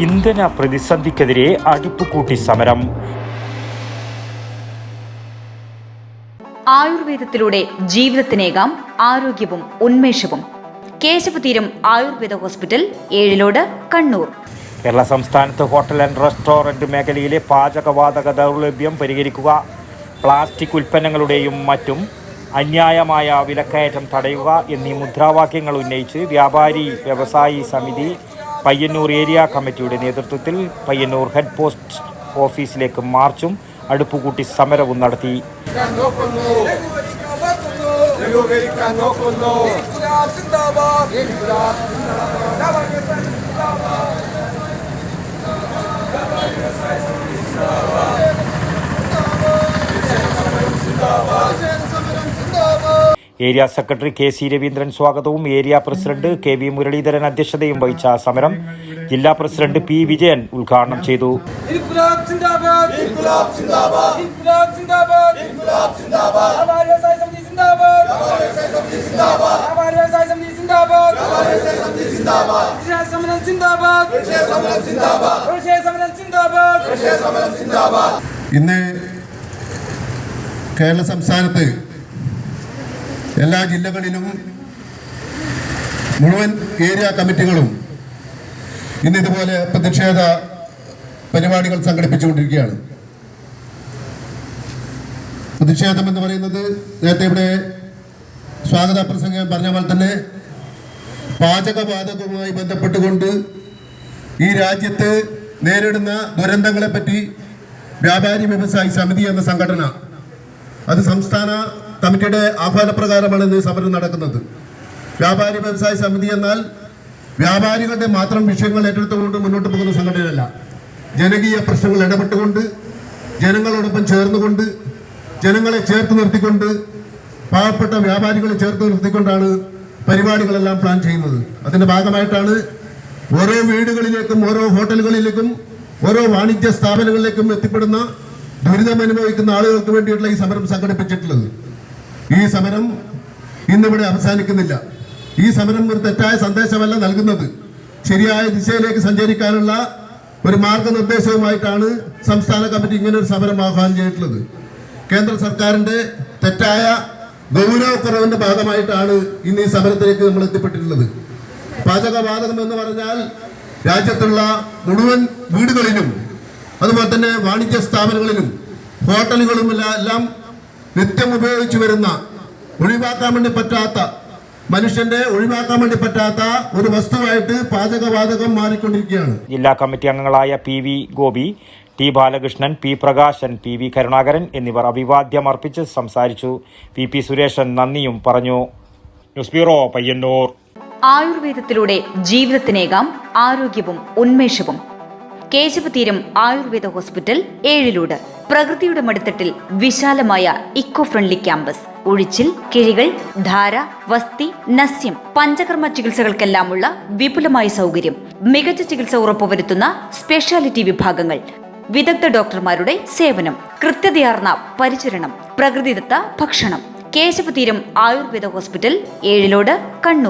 ഇന്ധന പ്രതിസന്ധിക്കെതിരെ അടുപ്പുകൂട്ടി സമരം. ആയുർവേദത്തിലൂടെ ജീവിതത്തിനേകാം ആരോഗ്യവും ഉന്മേഷവും. കേശവതീരം ആയുർവേദ ഹോസ്പിറ്റൽ, ഏഴിലോട്, കണ്ണൂർ. കേരള സംസ്ഥാനത്ത് ഹോട്ടൽ ആൻഡ് റെസ്റ്റോറൻറ്റ് മേഖലയിലെ പാചകവാതക ദൗർലഭ്യം പരിഹരിക്കുക, പ്ലാസ്റ്റിക് ഉൽപ്പന്നങ്ങളുടെയും മറ്റും അന്യായമായ വിലക്കയറ്റം തടയുക എന്നീ മുദ്രാവാക്യങ്ങൾ ഉന്നയിച്ച് വ്യാപാരി വ്യവസായി സമിതി പയ്യന്നൂർ ഏരിയ കമ്മിറ്റിയുടെ നേതൃത്വത്തിൽ പയ്യന്നൂർ ഹെഡ് പോസ്റ്റ് ഓഫീസിലേക്ക് മാർച്ചും അടുപ്പുകൂട്ടി സമരവും നടത്തി. Area secretary K C Raveendran സ്വാഗതവും area president K V Muraleedharan അധ്യക്ഷതയും വഹിച്ച സമരം ജില്ലാ പ്രസിഡന്റ് പി വിജയൻ ഉദ്ഘാടനം ചെയ്തു. ഇന്ന് കേരള സംസ്ഥാനത്ത് എല്ലാ ജില്ലകളിലും മുഴുവൻ ഏരിയ കമ്മിറ്റികളും ഇന്ന് ഇതുപോലെ പ്രതിഷേധ പരിപാടികൾ സംഘടിപ്പിച്ചുകൊണ്ടിരിക്കുകയാണ്. പ്രതിഷേധം എന്ന് പറയുന്നത് നേരത്തെ ഇവിടെ സ്വാഗത പ്രസംഗം പറഞ്ഞ പോലെ തന്നെ പാചകവാതകവുമായി ബന്ധപ്പെട്ടുകൊണ്ട് ഈ രാജ്യത്ത് നേരിടുന്ന ദുരന്തങ്ങളെപ്പറ്റി വ്യാപാരി വ്യവസായി സമിതി എന്ന സംഘടന, അത് സംസ്ഥാന കമ്മിറ്റിയുടെ ആഹ്വാനപ്രകാരമാണ് ഇന്ന് സമരം നടക്കുന്നത്. വ്യാപാരി വ്യവസായ സമിതി എന്നാൽ വ്യാപാരികളുടെ മാത്രം വിഷയങ്ങൾ ഏറ്റെടുത്തുകൊണ്ട് മുന്നോട്ട് പോകുന്ന സംഘടനയല്ല. ജനകീയ പ്രശ്നങ്ങൾ ഇടപെട്ടുകൊണ്ട്, ജനങ്ങളോടൊപ്പം ചേർന്നുകൊണ്ട്, ജനങ്ങളെ ചേർത്ത് നിർത്തിക്കൊണ്ട്, പാവപ്പെട്ട വ്യാപാരികളെ ചേർത്ത് നിർത്തിക്കൊണ്ടാണ് പരിപാടികളെല്ലാം പ്ലാൻ ചെയ്യുന്നത്. അതിൻ്റെ ഭാഗമായിട്ടാണ് ഓരോ വീടുകളിലേക്കും ഓരോ ഹോട്ടലുകളിലേക്കും ഓരോ വാണിജ്യ സ്ഥാപനങ്ങളിലേക്കും എത്തിപ്പെടുന്ന ദുരിതമനുഭവിക്കുന്ന ആളുകൾക്ക് വേണ്ടിയിട്ടുള്ള ഈ സമരം സംഘടിപ്പിച്ചിട്ടുള്ളത്. ഈ സമരം ഇന്നിവിടെ അവസാനിക്കുന്നില്ല. ഈ സമരം ഒരു തെറ്റായ സന്ദേശമല്ല നൽകുന്നത്. ശരിയായ ദിശയിലേക്ക് സഞ്ചരിക്കാനുള്ള ഒരു മാർഗനിർദ്ദേശവുമായിട്ടാണ് സംസ്ഥാന കമ്മിറ്റി ഇങ്ങനെ ഒരു സമരം ആഹ്വാനം ചെയ്തിട്ടുള്ളത്. കേന്ദ്ര സർക്കാരിന്റെ തെറ്റായ ഗൗരവക്കുറവിന്റെ ഭാഗമായിട്ടാണ് ഇന്ന് ഈ സമരത്തിലേക്ക് നമ്മൾ എത്തിപ്പെട്ടിട്ടുള്ളത്. പാചകവാതകം എന്ന് പറഞ്ഞാൽ രാജ്യത്തുള്ള മുഴുവൻ വീടുകളിലും അതുപോലെ തന്നെ വാണിജ്യ സ്ഥാപനങ്ങളിലും ഹോട്ടലുകളുമെല്ലാം നിത്യം ഉപയോഗിച്ചു വരുന്ന, ഒഴിവാക്കാൻ വേണ്ടി പറ്റാത്ത, മനുഷ്യന്റെ ഒഴിവാക്കാൻ വേണ്ടി പറ്റാത്ത ഒരു വസ്തുവായിട്ട് പാചകവാതകം മാറിക്കൊണ്ടിരിക്കുകയാണ്. ജില്ലാ കമ്മിറ്റി അംഗങ്ങളായ P V Gopi, T Balakrishnan, P Prakashan, P V Karunakaran എന്നിവർ അഭിവാദ്യം അർപ്പിച്ച് സംസാരിച്ചു. പി പി സുരേഷൻ നന്ദിയും പറഞ്ഞു. News bureau, Payyanur. ആയുർവേദത്തിലൂടെ ജീവിതത്തിനേകാം ആരോഗ്യവും ഉന്മേഷവും. കേശവതീരം ആയുർവേദ ഹോസ്പിറ്റൽ, ഏഴിലോട്. പ്രകൃതിയുടെ മടിത്തട്ടിൽ വിശാലമായ ഇക്കോ ഫ്രണ്ട്ലി ക്യാമ്പസ്. ഒഴിച്ചിൽ, കിഴികൾ, ധാര, വസ്തി, നസ്യം, പഞ്ചകർമ്മ ചികിത്സകൾക്കെല്ലാമുള്ള വിപുലമായ സൗകര്യം. മികച്ച ചികിത്സ ഉറപ്പുവരുത്തുന്ന സ്പെഷ്യാലിറ്റി വിഭാഗങ്ങൾ, വിദഗ്ധ ഡോക്ടർമാരുടെ സേവനം, കൃത്യതയാർന്ന പരിചരണം, പ്രകൃതിദത്ത ഭക്ഷണം. കേശവതീരം ആയുർവേദ ഹോസ്പിറ്റൽ, ഏഴിലോട്, കണ്ണൂർ.